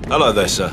Hello there, sir.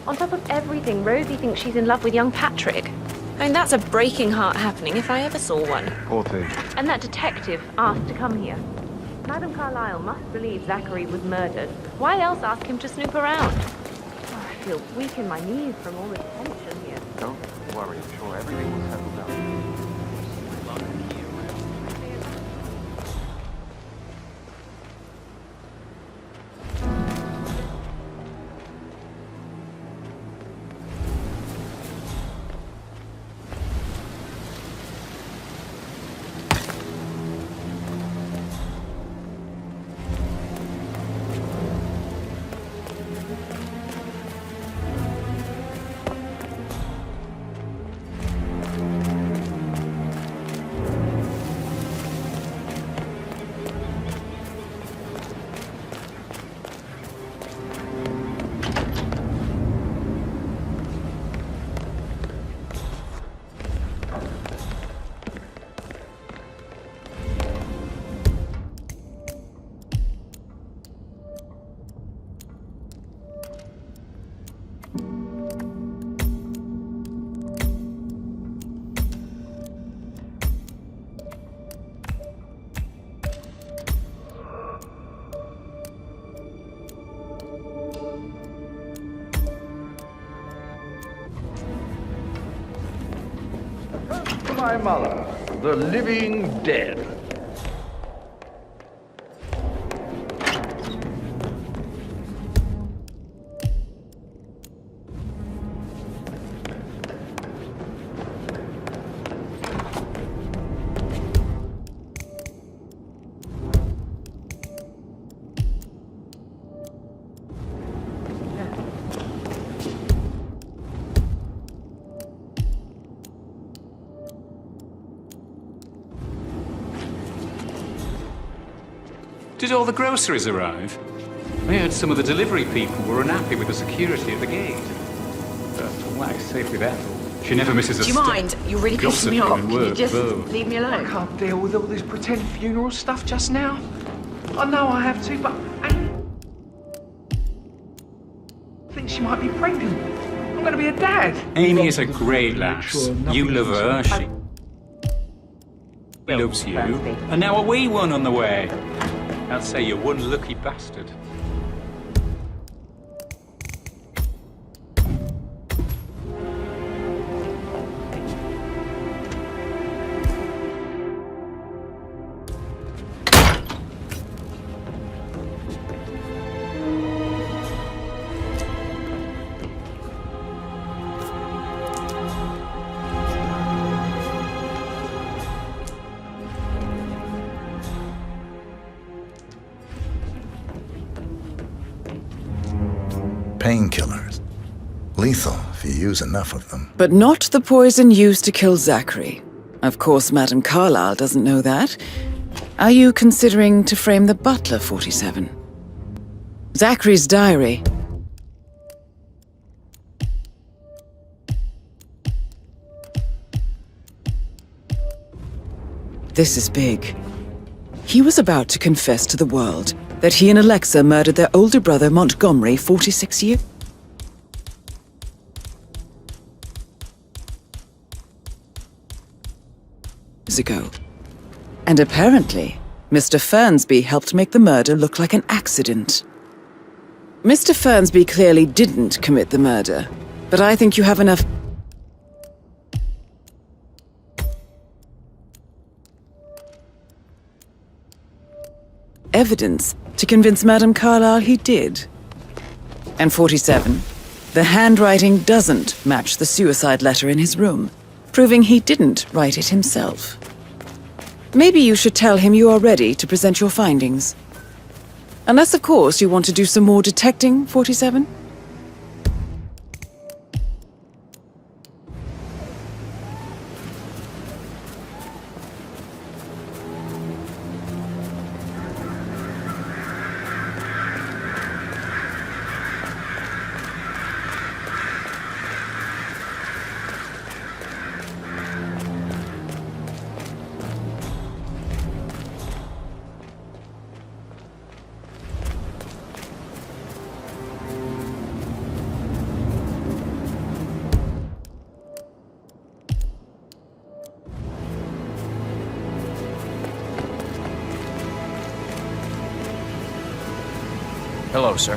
On top of everything, Rosie thinks she's in love with young Patrick. I mean, that's a breaking heart happening if I ever saw one. Poor thing. And that detective asked to come here. Madame Carlyle must believe Zachary was murdered. Why else ask him to snoop around? Oh, I feel weak in my knees from all the tension here. Don't worry, I'm sure everything will settle down. My mother, the living dead. Did all the groceries arrive? I heard some of the delivery people were unhappy with the security at the gate. But like safe with Ethel, she never misses a Do you step. mind? You're really pissing me Gossiping off. and Can you word just both. leave me I alone? can't deal with all this pretend funeral stuff just now. I know I have to, but I think she might be pregnant. I'm going to be a dad. Amy is a great lass. You love her, she loves you. And now a wee one on the way. I'd say you're one lucky bastard. Painkillers. Lethal if you use enough of them. But not the poison used to kill Zachary. Of course, Madame Carlyle doesn't know that. Are you considering to frame the butler, 47? Zachary's diary. This is big. He was about to confess to the world that he and Alexa murdered their older brother Montgomery 46 years ago. And apparently, Mr. Fernsby helped make the murder look like an accident. Mr. Fernsby clearly didn't commit the murder, but I think you have enough evidence to convince Madame Carlyle he did. And 47, the handwriting doesn't match the suicide letter in his room, proving he didn't write it himself. Maybe you should tell him you are ready to present your findings. Unless, of course, you want to do some more detecting, 47? Hello, sir.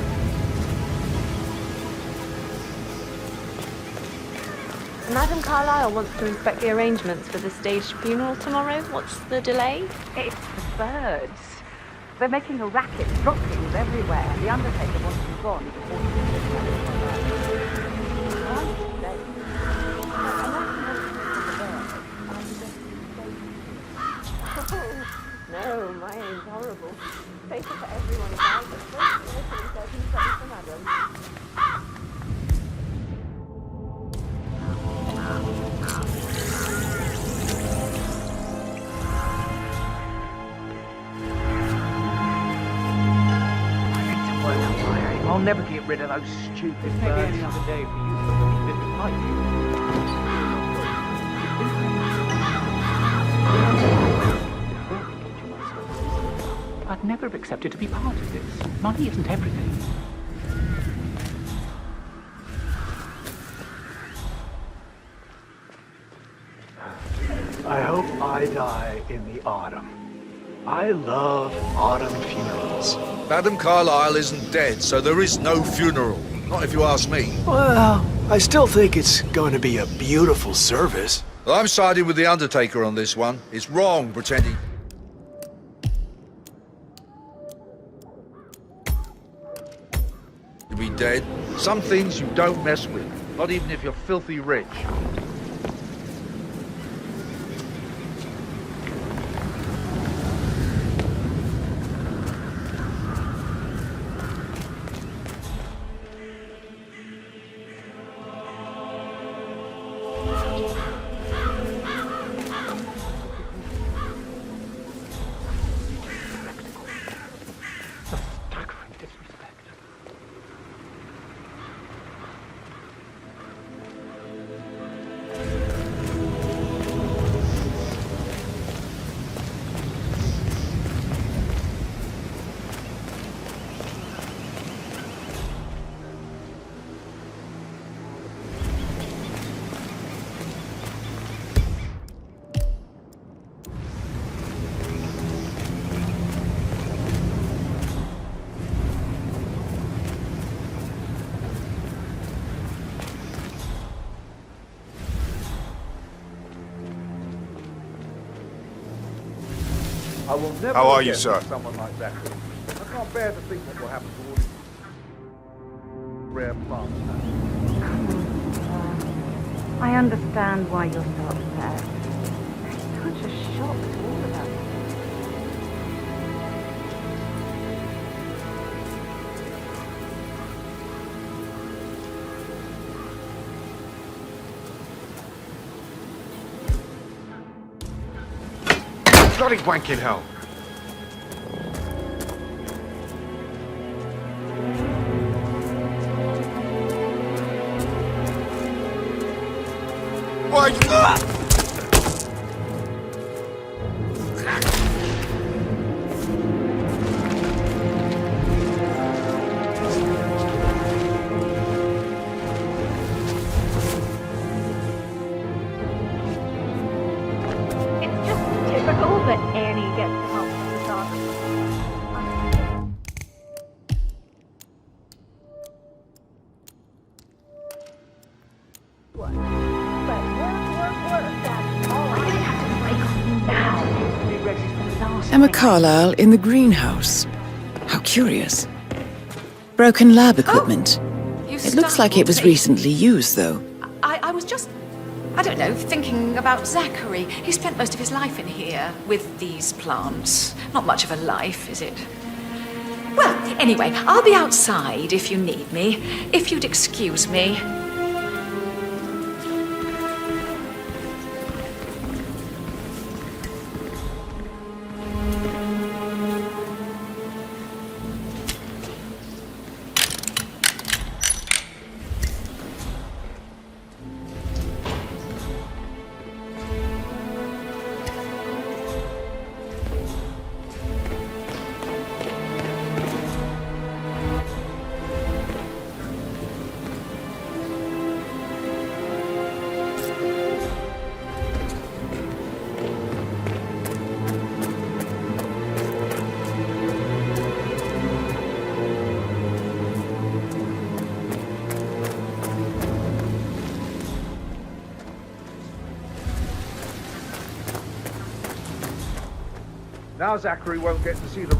Madame Carlyle wants to inspect the arrangements for the staged funeral tomorrow. What's the delay? It's the birds. They're making a racket, droppings everywhere. The undertaker wants them gone before he can No, my aim's horrible. Safer for everyone involved, but first listen says he's ready for Madame. I'll never get rid of those stupid birds. Maybe any other day for you to believe it might I'd never have accepted to be part of this. Money isn't everything. I hope I die in the autumn. I love autumn funerals. Madame Carlyle isn't dead, so there is no funeral. Not if you ask me. Well, I still think it's going to be a beautiful service. I'm siding with the Undertaker on this one. It's wrong pretending to be dead. Some things you don't mess with, not even if you're filthy rich. I will never How are you, forget sir? someone like that. I can't bear to think what will happen to all these rare plants. I understand why you're so upset. It's such a shock to all of us. Bloody wanking hell. Why? It's just typical that Annie gets the help from the dark Emma Carlyle in the greenhouse. How curious. Broken lab equipment. It looks like it was recently used, though. I was just, I don't know, thinking about Zachary. He spent most of his life in here with these plants. Not much of a life, is it? Well, anyway, I'll be outside if you need me. If you'd excuse me. Now Zachary won't get to see the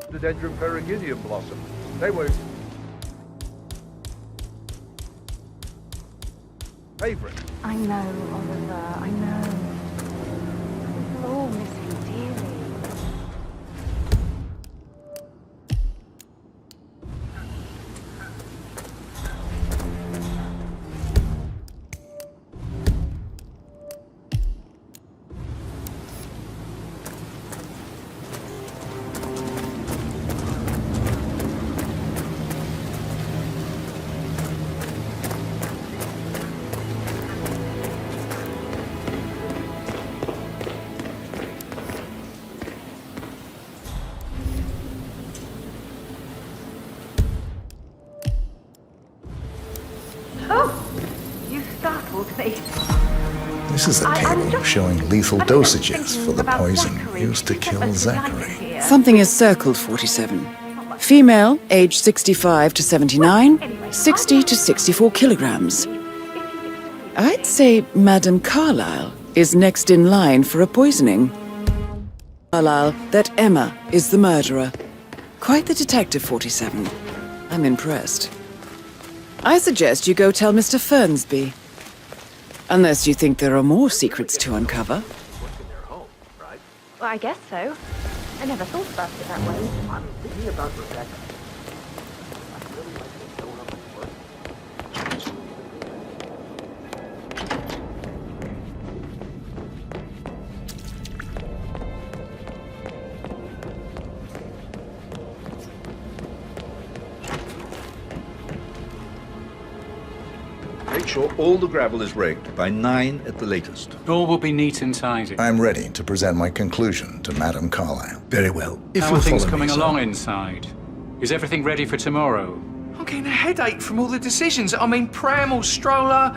rhododendron periginium blossom. They were favorite. I know, Oliver, I know. We're all miss him dearly. This is a table showing lethal dosages for the poison used to kill Zachary. Something is circled, 47. Female, age 65 to 79, 60 to 64 kilograms. I'd say Madame Carlyle is next in line for a poisoning. Carlyle, that Emma is the murderer. Quite the detective, 47. I'm impressed. I suggest you go tell Mr. Fernsby. Unless you think there are more secrets to uncover. Well, I guess so. I never thought about it that way. I'm thinking about Rebecca. Make sure all the gravel is raked by 9 at the latest. All will be neat and tidy. I'm ready to present my conclusion to Madame Carlyle. Very well. If How you'll are things follow me, coming sir. along inside? Is everything ready for tomorrow? I'm getting a headache from all the decisions. I mean, pram or stroller,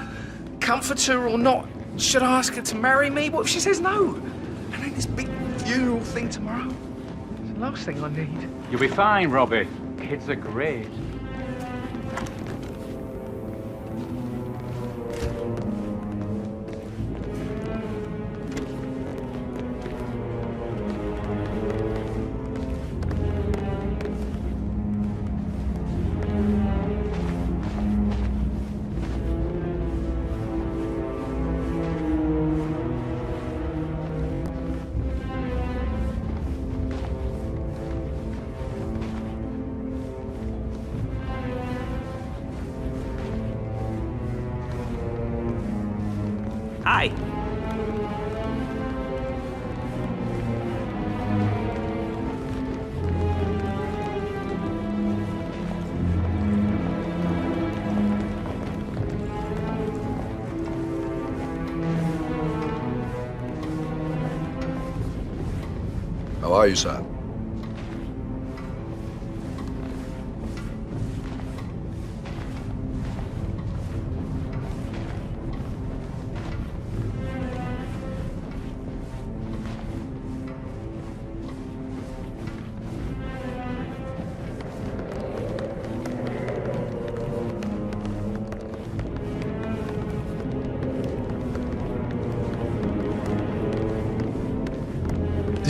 comforter or not. Should I ask her to marry me? What if she says no? And then this big funeral thing tomorrow. It's the last thing I need. You'll be fine, Robbie. Kids are great. Hi. How are you, sir?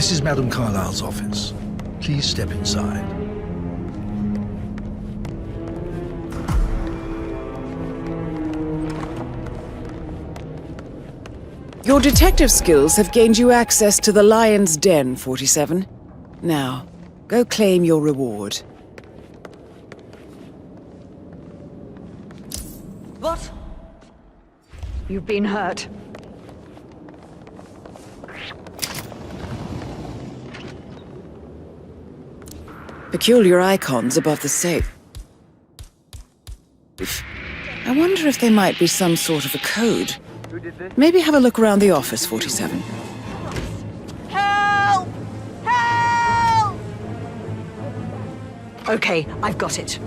This is Madame Carlyle's office. Please step inside. Your detective skills have gained you access to the Lion's Den, 47. Now, go claim your reward. What? You've been hurt. Peculiar icons above the safe. I wonder if they might be some sort of a code. Maybe have a look around the office, 47. Help! Help! Okay, I've got it.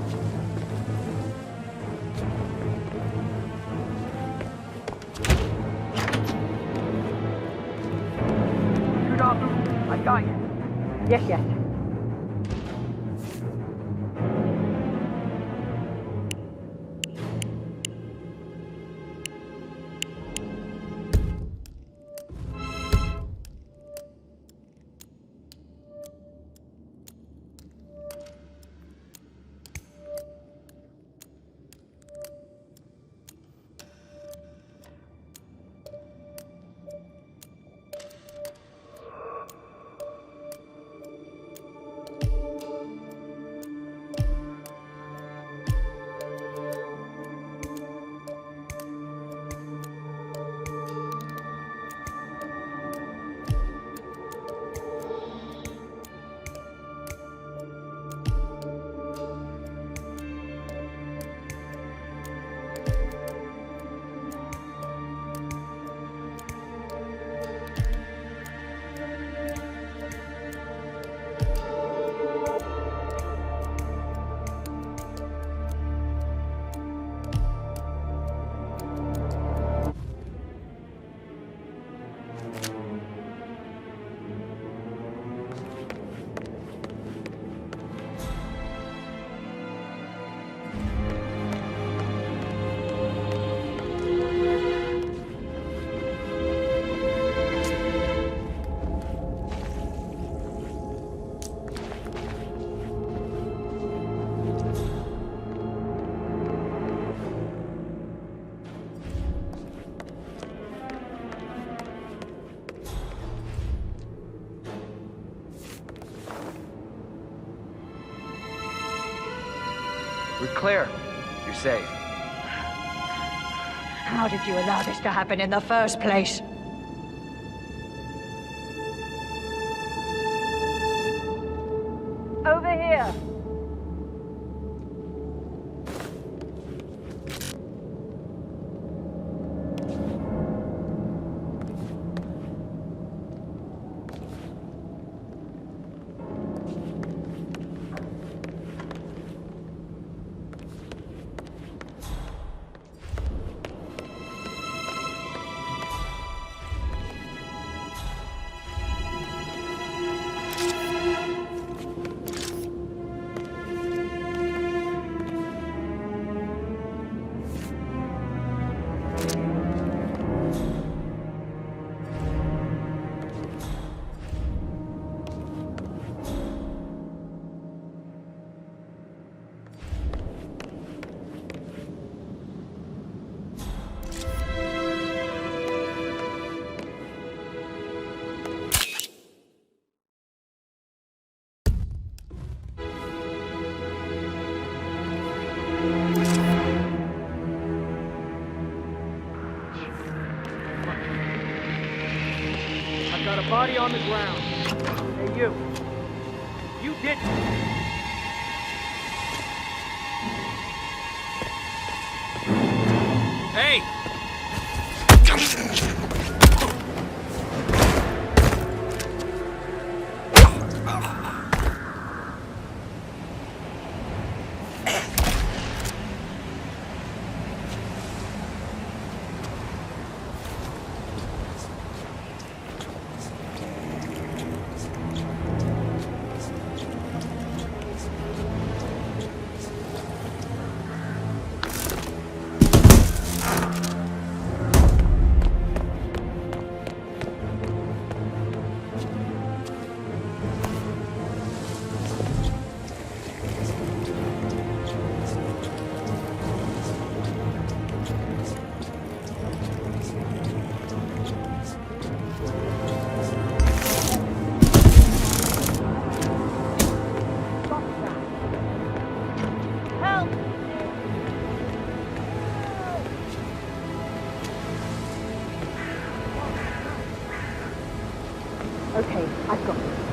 I got you. Yes, yes. We're clear. You're safe. How did you allow this to happen in the first place? Over here. Got a body on the ground. Hey, you. You did. Hey! Okay, I've got it.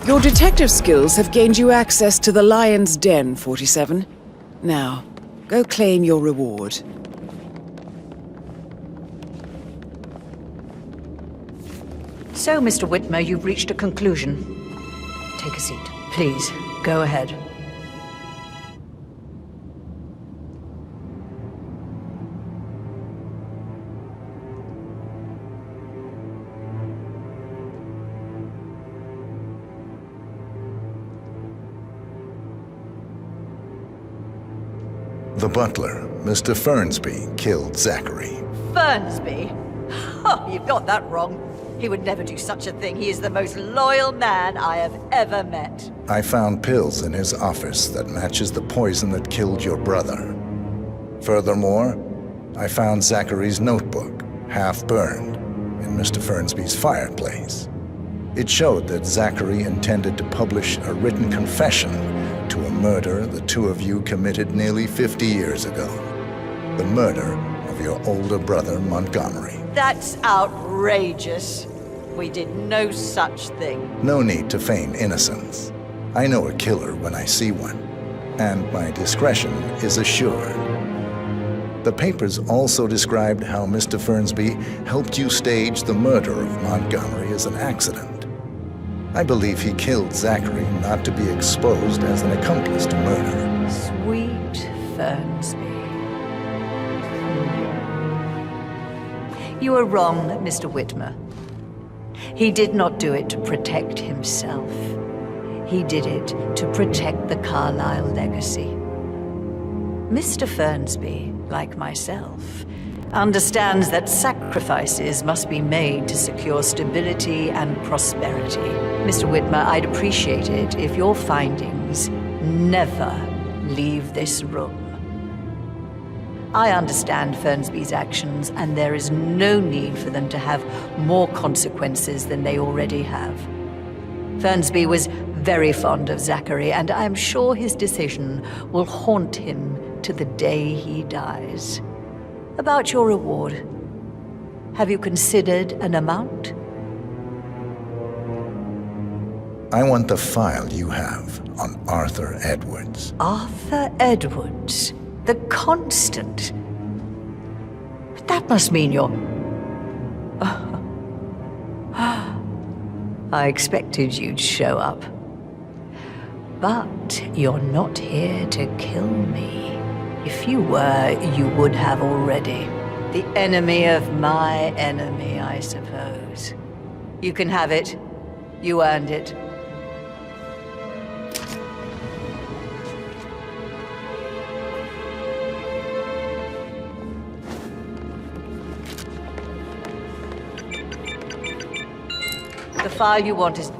Your detective skills have gained you access to the Lion's Den, 47. Now, go claim your reward. So, Mr. Whitmer, you've reached a conclusion. Take a seat. Please, go ahead. The butler, Mr. Fernsby, killed Zachary. Fernsby? Oh, you've got that wrong. He would never do such a thing. He is the most loyal man I have ever met. I found pills in his office that matches the poison that killed your brother. Furthermore, I found Zachary's notebook, half burned, in Mr. Fernsby's fireplace. It showed that Zachary intended to publish a written confession to a murder the two of you committed nearly 50 years ago. The murder of your older brother, Montgomery. That's outrageous. We did no such thing. No need to feign innocence. I know a killer when I see one, and my discretion is assured. The papers also described how Mr. Fernsby helped you stage the murder of Montgomery as an accident. I believe he killed Zachary not to be exposed as an accomplice to murder. Sweet Fernsby. You are wrong, Mr. Whitmer. He did not do it to protect himself. He did it to protect the Carlyle legacy. Mr. Fernsby, like myself, understands that sacrifices must be made to secure stability and prosperity. Mr. Whitmer, I'd appreciate it if your findings never leave this room. I understand Fernsby's actions, and there is no need for them to have more consequences than they already have. Fernsby was very fond of Zachary, and I'm sure his decision will haunt him to the day he dies. About your reward. Have you considered an amount? I want the file you have on Arthur Edwards. Arthur Edwards, the Constant. But that must mean you're... I expected you'd show up. But you're not here to kill me. If you were, you would have already. The enemy of my enemy, I suppose. You can have it. You earned it. The file you want is...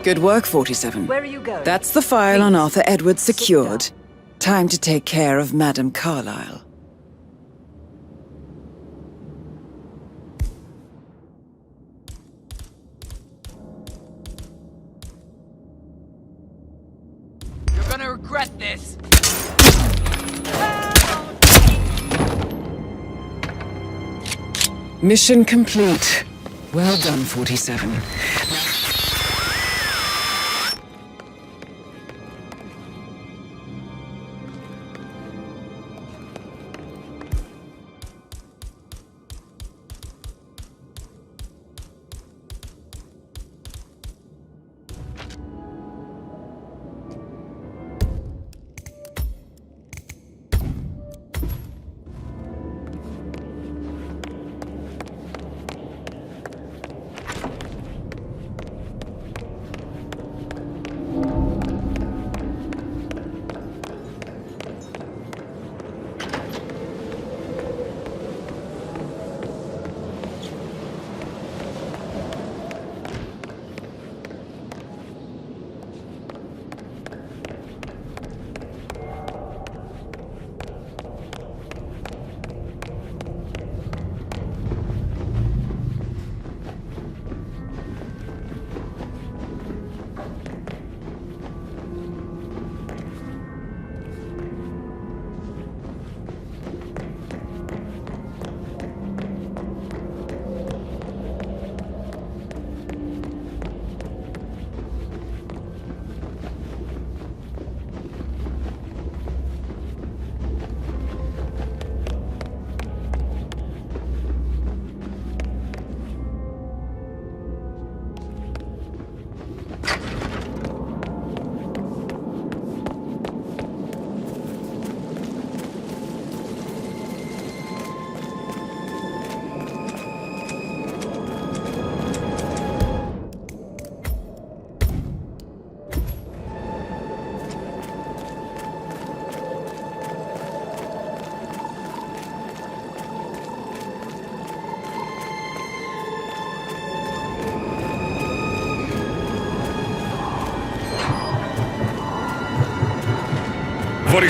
Good work, 47. Where are you going? That's the file on Arthur Edwards secured. Time to take care of Madame Carlyle. You're gonna regret this. Mission complete. Well done, 47.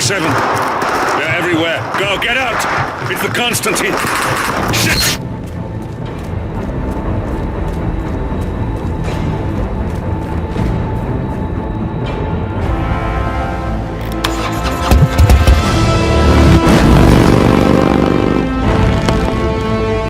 They're everywhere. Go, get out! It's the Constantine! Shit!